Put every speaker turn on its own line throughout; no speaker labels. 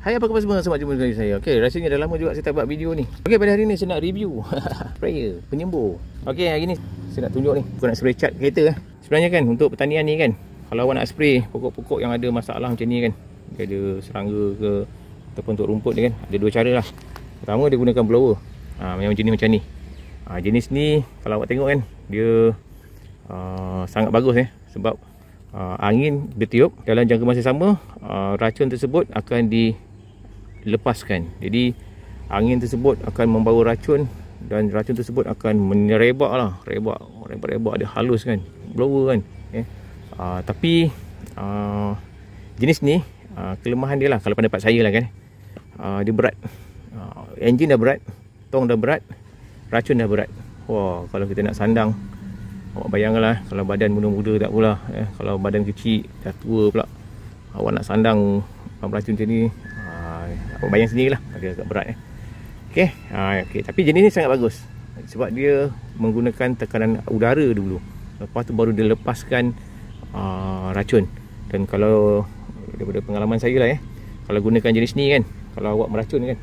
Hai, apa khabar semua? Selamat jumpa dengan saya. Okey, rasanya dah lama juga saya tak buat video ni. Okey, pada hari ni saya nak review sprayer penyembur. Okey, hari ni saya nak tunjuk ni. Aku nak spray cat kereta. Sebenarnya kan untuk pertanian ni kan, kalau awak nak spray pokok-pokok yang ada masalah macam ni kan, dia ada serangga ke ataupun untuk rumput ni kan, ada dua cara lah. Pertama dia gunakan blower. Memang jenis macam ni. Jenis ni kalau awak tengok kan, dia sangat bagus sebab angin bertiup dalam jangka masa sama, racun tersebut akan dilepaskan. Jadi angin tersebut akan membawa racun dan racun tersebut akan merebak lah, rebak dia halus kan, blower kan. Tapi jenis ni kelemahan dia lah kalau pendapat saya lah kan, dia berat. Enjin dah berat, tong dah berat, racun dah berat. Wah, kalau kita nak sandang, awak bayangkanlah kalau badan muda-muda tak pula, kalau badan kecil dah tua pula, awak nak sandang racun macam ni, awak bayang sendirilah, agak berat. Okey, tapi jenis ni sangat bagus sebab dia menggunakan tekanan udara dulu, lepas tu baru dia lepaskan racun. Dan kalau daripada pengalaman saya lah kalau gunakan jenis ni kan, kalau awak meracun kan,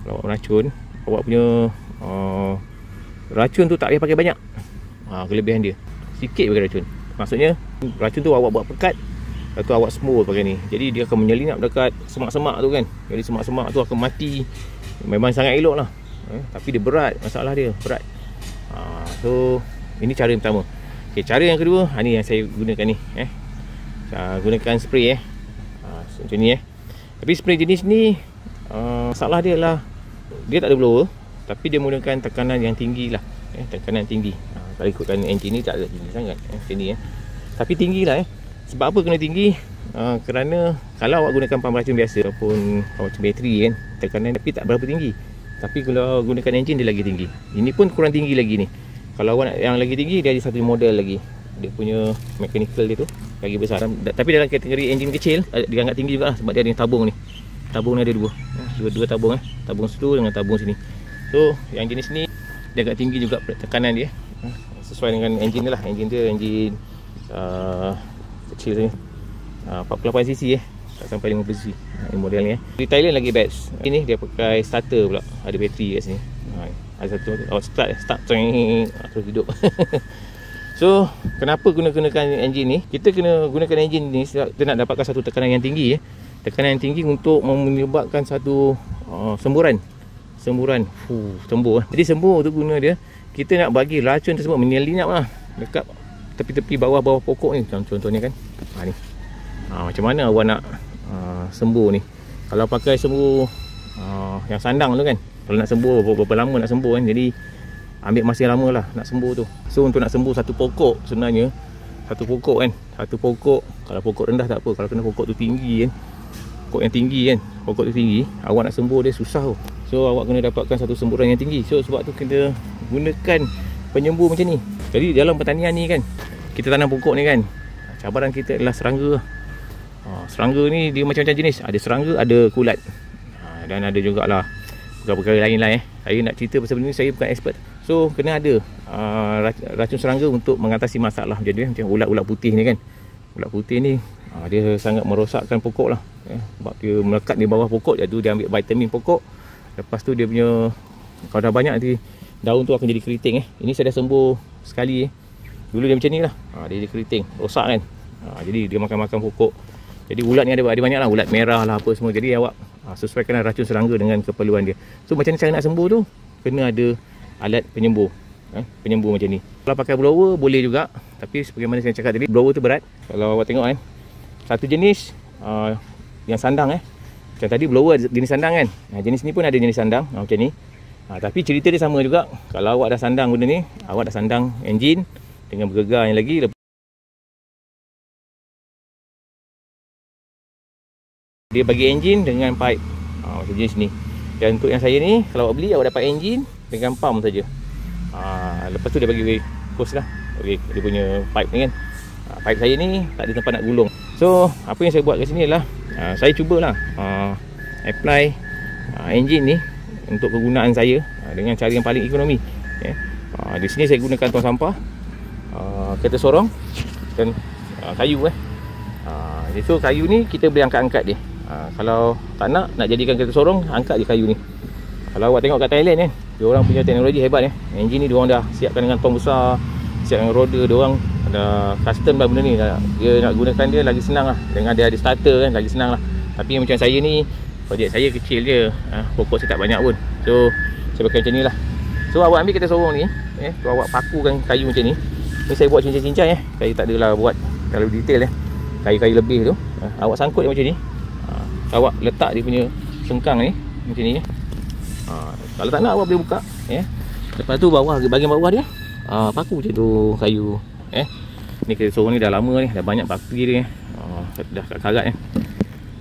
kalau awak meracun, awak punya racun tu tak payah pakai banyak. Kelebihan dia sikit pakai racun. Maksudnya racun tu awak buat pekat, lepas tu awak semur pakai ni, jadi dia akan menyelinap dekat semak-semak tu kan. Jadi semak-semak tu akan mati. Memang sangat elok lah, tapi dia berat, masalah dia berat. So ini cara yang pertama. Okay, cara yang kedua, ni yang saya gunakan ni, gunakan spray macam ni Tapi spray jenis ni masalah dia lah, dia tak ada blower, tapi dia menggunakan tekanan yang tinggi lah, tekanan tinggi. Kalau ikutkan enjin ni tak ada tinggi sangat macam ni tapi tinggi lah Sebab apa kena tinggi? Kerana kalau awak gunakan pump racun biasa ataupun macam bateri kan, tekanan tapi tak berapa tinggi. Tapi kalau gunakan enjin dia lagi tinggi. Ini pun kurang tinggi lagi ni. Kalau awak nak yang lagi tinggi, dia ada satu model lagi, dia punya mechanical dia tu lagi besar. Tapi dalam kategori enjin kecil dia angkat tinggi juga lah, sebab dia ada tabung ni. Tabung ni ada dua tabung tabung situ dengan tabung sini. So yang jenis ni dia agak tinggi juga tekanan dia, sesuai dengan enjin dia lah. Enjin dia enjin kecil ni, 48cc tak sampai 50cc model ni Di Thailand lagi best. Ini dia pakai starter pula, ada bateri kat sini. Ada satu awak start terus hidup. So kenapa gunakan enjin ni? Kita kena gunakan enjin ni sebab kita nak dapatkan satu tekanan yang tinggi tekanan yang tinggi untuk menyebabkan satu semburan. Sembur. Jadi sembur tu guna dia, kita nak bagi racun tersebut menyelinap lah dekat tepi-tepi bawah-bawah pokok ni. Contohnya kan ni. Macam mana awak nak sembur ni? Kalau pakai sembur yang sandang tu kan, kalau nak sembur berapa lama nak sembur kan, jadi ambil masa yang lama lah nak sembur tu. So untuk nak sembur satu pokok, sebenarnya satu pokok kalau pokok rendah tak apa, kalau kena pokok tu tinggi kan, pokok yang tinggi kan, pokok tu tinggi, awak nak sembur dia susah tu. So awak kena dapatkan satu semburan yang tinggi. So sebab tu kita gunakan penyembur macam ni. Jadi dalam pertanian ni kan, kita tanam pokok ni kan, cabaran kita adalah serangga. Serangga ni dia macam-macam jenis, ada serangga, ada kulat, dan ada jugalah perkara-perkara lain lah Saya nak cerita pasal benda ni, saya bukan expert. So kena ada racun serangga untuk mengatasi masalah macam ni, macam ulat-ulat putih ni kan. Ulat putih ni dia sangat merosakkan pokok lah, sebab dia melekat di bawah pokok, jadi dia ambil vitamin pokok. Lepas tu dia punya, kalau dah banyak nanti daun tu akan jadi keriting Ini saya dah sembuh sekali dulu dia macam ni lah, dia jadi keriting, rosak kan. Jadi dia makan-makan pokok. Jadi ulat ni ada banyak lah, ulat merah lah apa semua. Jadi awak sesuaikan racun serangga dengan keperluan dia. So macam ni cara nak sembuh tu, kena ada alat penyembur, penyembur macam ni. Kalau pakai blower boleh juga, tapi sebagaimana saya cakap tadi, blower tu berat. Kalau awak tengok satu jenis yang sandang macam tadi blower jenis sandang kan, jenis ni pun ada jenis sandang macam ni. Tapi cerita dia sama juga. Kalau awak dah sandang guna ni, awak dah sandang enjin dengan bergegar yang lagi, dia bagi enjin dengan pipe macam jenis ni. Dan untuk yang saya ni, kalau awak beli, awak dapat enjin dengan pump saja. Lepas tu dia bagi hose lah, dia punya pipe ni kan. Pipe saya ni tak ada tempat nak gulung. So apa yang saya buat kat sini adalah saya cubalah apply enjin ni untuk kegunaan saya dengan cara yang paling ekonomi. Di sini saya gunakan tong sampah, kereta sorong dan kayu. So kayu ni kita boleh angkat-angkat dia. Kalau tak nak jadikan kereta sorong, angkat je kayu ni. Kalau awak tengok kat Thailand dia orang punya teknologi hebat enjin ni dia orang dah siapkan dengan tong besar, siap dengan roda, dia orang ada custom lah benda ni. Dia nak gunakan dia lagi senang lah, dengan dia ada starter kan, lagi senang lah. Tapi macam saya ni, projek saya kecil je, pokok saya tak banyak pun, so saya pakai macam ni lah. So awak ambil kereta sorong ni, so awak pakukan kayu macam ni. Ni saya buat cincai-cincai saya tak adalah buat terlalu detail kayu-kayu lebih tu. Awak sangkut dia macam ni. Awak letak dia punya sengkang ni macam ni. Kalau tak nak awak boleh buka. Lepas tu bawah, bahagian bawah dia paku macam tu kayu. Ni kereta sorong ni dah lama ni, dah banyak paku dia. Dah kat karat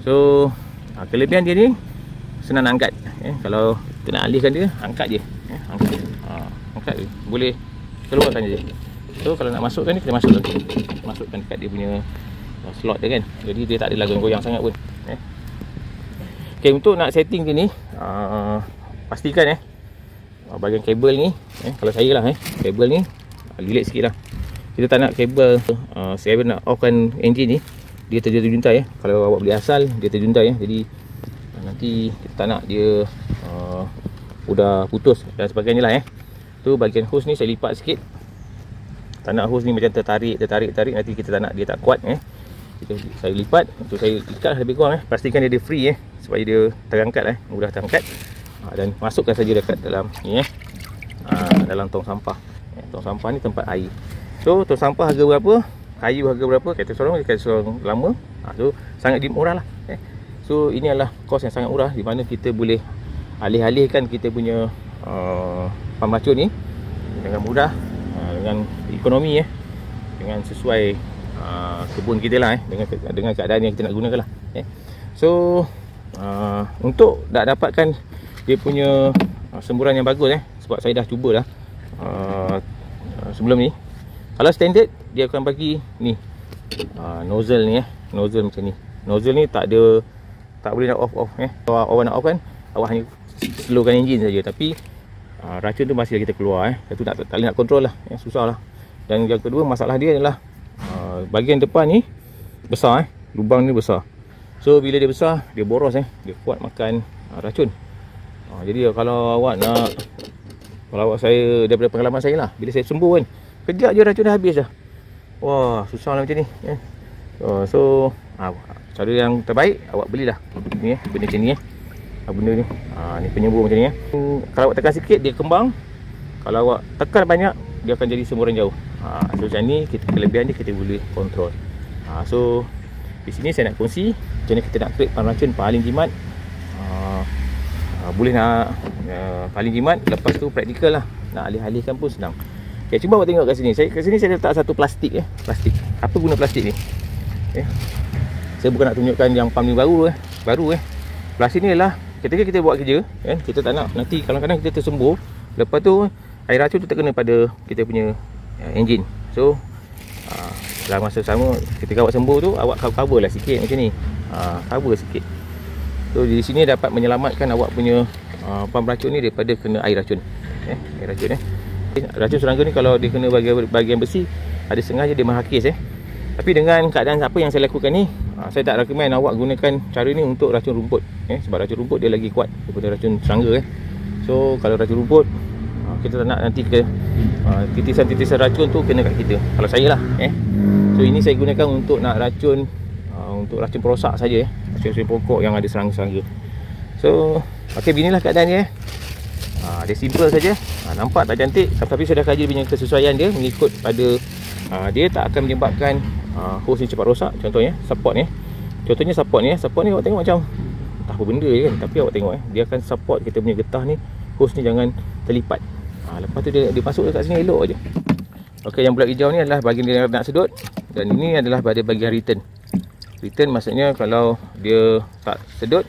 So kelebihan dia ni senang nak angkat. Kalau kita nak alihkan dia, angkat je. Angkat je, boleh keluarkan je. So kalau nak masukkan ni, kita masukkan dekat dia punya slot dia kan. Jadi dia tak adalah goyang sangat pun. Okay, untuk nak setting dia ni, pastikan bahagian kabel ni, kalau saya lah kabel ni lilit sikit lah. Kita tak nak kabel saya nak offkan enjin ni dia terjuntai. Kalau awak beli asal dia terjuntai jadi nanti kita tak nak dia udah putus dan sebagainya lah. Tu bahagian hose ni saya lipat sikit. Tak nak hose ni macam tertarik nanti kita tak nak dia tak kuat. Saya lipat untuk saya ikat lebih kurang. Pastikan dia ada free supaya dia terangkat mudah terangkat. Dan masukkan saja dekat dalam ni dalam tong sampah. Tong sampah ni tempat air. So tong sampah harga berapa, kayu harga berapa, kereta sorong lama. So sangat murah lah. So ini adalah kos yang sangat murah, di mana kita boleh alih-alihkan kita punya pam racun ni dengan mudah, dengan ekonomi dengan sesuai kebun kita lah dengan keadaan yang kita nak gunakan lah. So untuk nak dapatkan dia punya semburan yang bagus sebab saya dah cuba dah sebelum ni. Kalau standard dia akan bagi ni nozzle ni nozzle macam ni. Nozzle ni tak boleh nak off kalau awak nak off kan, awak hanya slowkan enjin saja, tapi racun tu masih kita keluar itu tak boleh nak kontrol lah, susah lah. Dan yang kedua masalah dia adalah bahagian depan ni besar lubang ni besar. So bila dia besar, dia boros dia kuat makan racun. Jadi kalau awak nak, kalau awak saya daripada pengalaman saya lah, bila saya sembuh kan, kejap je racun dah habis dah. Wah, susah lah macam ni. So cara yang terbaik awak belilah ni benda macam ni benda ni. Ni penyembur macam ni Kalau awak tekan sikit dia kembang, kalau awak tekan banyak dia akan jadi semburan jauh. So macam ni kelebihan dia kita boleh kontrol. So di sini saya nak kongsi macam mana kita nak create pam racun paling jimat. Boleh nak paling jimat, lepas tu praktikal lah, nak alih-alihkan pun senang. Okay, cuba awak tengok kat sini. Kat sini saya letak satu plastik plastik. Apa guna plastik ni? Saya bukan nak tunjukkan yang pam ni baru Plastik ni adalah ketika kita buat kerja kita tak nak nanti kadang-kadang kita tersembuh, lepas tu air racun tu terkena pada kita punya enjin. So dalam masa sama ketika awak sembuh tu, awak cover lah sikit macam ni. Cover sikit. So di sini dapat menyelamatkan awak punya pam racun ni daripada kena air racun. Air racun racun serangga ni kalau dia kena bahagian besi, ada sengaja dia menghakis Tapi dengan keadaan apa yang saya lakukan ni, saya tak recommend awak gunakan cara ni untuk racun rumput. Sebab racun rumput dia lagi kuat daripada racun serangga. So kalau racun rumput, kita tak nak nanti ke titisan-titisan racun tu kena kat kita. Kalau saya lah So ini saya gunakan untuk nak racun, untuk racun perosak saja racun pokok yang ada serangga-serangga. So okay, beginilah keadaan dia dia simple saja. Nampak tak cantik, tapi saya dah kaji punya kesesuaian dia mengikut pada dia tak akan menyebabkan hose ni cepat rosak. Contohnya support ni. Support ni awak tengok macam entah apa benda je kan, tapi awak tengok dia akan support kita punya getah ni. Hose ni jangan terlipat. Lepas tu dia masuk dekat sini elok aje. Okey, yang bulat hijau ni adalah bahagian dia nak sedut, dan ini adalah pada bahagian return. Return maksudnya kalau dia tak sedut,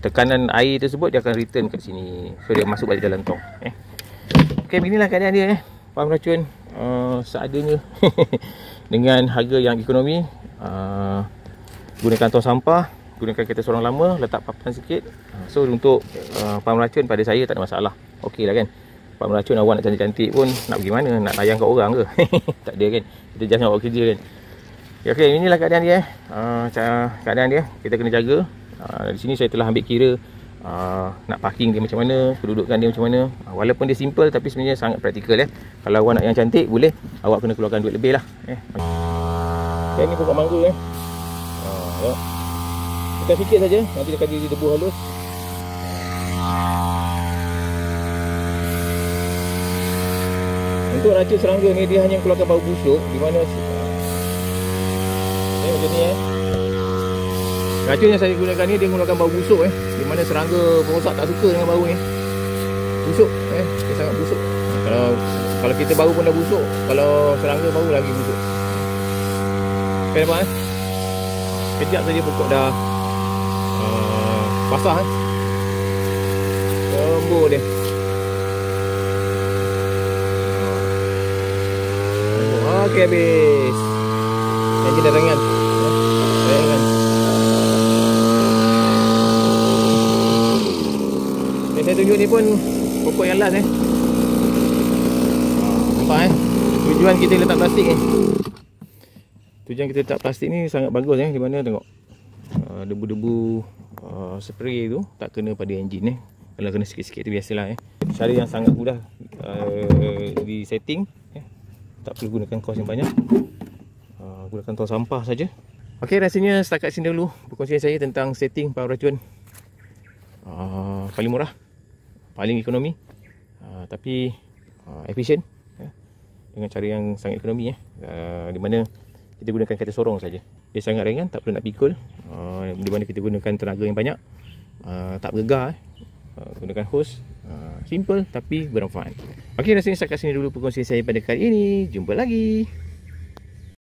tekanan air tersebut dia akan return kat sini. So dia masuk balik dalam tong. Okey, beginilah keadaan dia pam racun seadanya dengan harga yang ekonomi. Gunakan tong sampah, gunakan kereta sorong lama, letak papan sikit. So untuk pam racun pada saya tak ada masalah. Okey lah kan. Pam racun awak nak cantik-cantik pun nak pergi mana? Nak tayang kat orang ke? Tak ada kan. Kita just nak buat kerja kan. Ya, okey, inilah keadaan dia. Keadaan dia kita kena jaga. Di sini saya telah ambil kira nak parking dia macam mana, kedudukan dia macam mana. Walaupun dia simple tapi sebenarnya sangat praktikal. Kalau awak nak yang cantik boleh, awak kena keluarkan duit lebih lah. Okay, ni pokok mangga. Kita sikit saja, nanti dia akan jadi debu halus. Untuk racun serangga ni dia hanya keluarkan bau busuk, di mana macam ni racun yang saya gunakan ni dia mengeluarkan bau busuk di mana serangga perosak tak suka dengan bau ni. Busuk dia sangat busuk. Kalau kita bau pun dah busuk, kalau serangga bau lagi busuk. Okay, nampak kejap saja pokok dah basah lembut dia. Okey, habis. Yang dah ringan. Saya tunjuk ni pun pokok yang last nampak tujuan kita letak plastik ni. Tujuan kita letak plastik ni sangat bagus di mana tengok debu-debu spray tu tak kena pada enjin Kalau kena sikit-sikit tu biasalah Cara yang sangat mudah di setting tak perlu gunakan kos yang banyak. Gunakan tong sampah saja. Okey, rasanya setakat sini dulu perkongsian saya tentang setting power racun. Paling murah, paling ekonomi, tapi efisien dengan cara yang sangat ekonomi di mana kita gunakan kereta sorong saja. Dia sangat ringan, tak perlu nak pikul. Di mana kita gunakan tenaga yang banyak, tak bergegar. Gunakan hose, simple tapi bermanfaat. Okey, rasanya setakat sini dulu perkongsian saya pada kali ini. Jumpa lagi.